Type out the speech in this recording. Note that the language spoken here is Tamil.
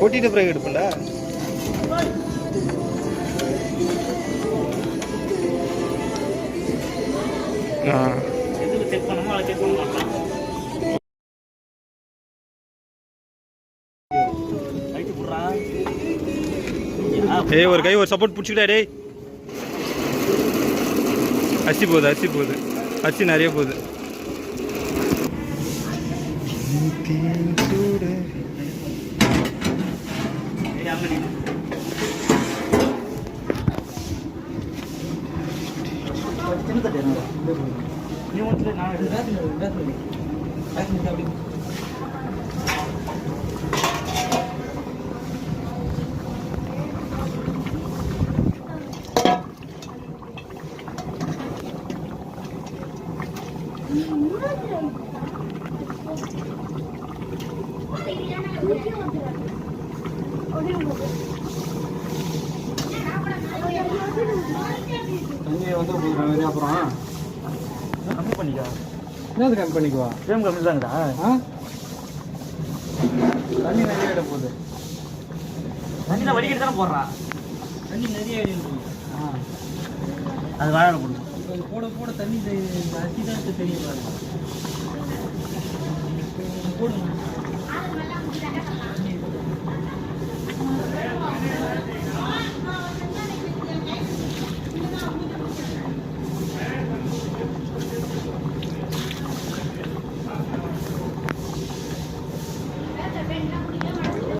கொட்டிட்டு பிறகு எடுப்பேன்டா. செக் பண்ணணுமோ அதை செக் பண்ண மாட்டேன். ஏய் ஒரு கை ஒரு சப்போர்ட் பிடிச்சிக்கிட்டா டேய். அரிசி போகுது அரிசி போகுது அரிசி நிறைய போகுது. நீ ஒன்று நான் தண்ணியை வந்து அப்புறம் கம்மி பண்ணிக்கா. என்னது கம்மி பண்ணிக்குவா? சேம் கம்மி தாங்கடா. தண்ணி நிறைய இட போகுது. தண்ணி தான் வடிக்கிட்டு தானே போடுறான். தண்ணி நிறைய அது வாழை போடுங்க. போட போட தண்ணி அரிசி தான் தெரியும் போடுங்க.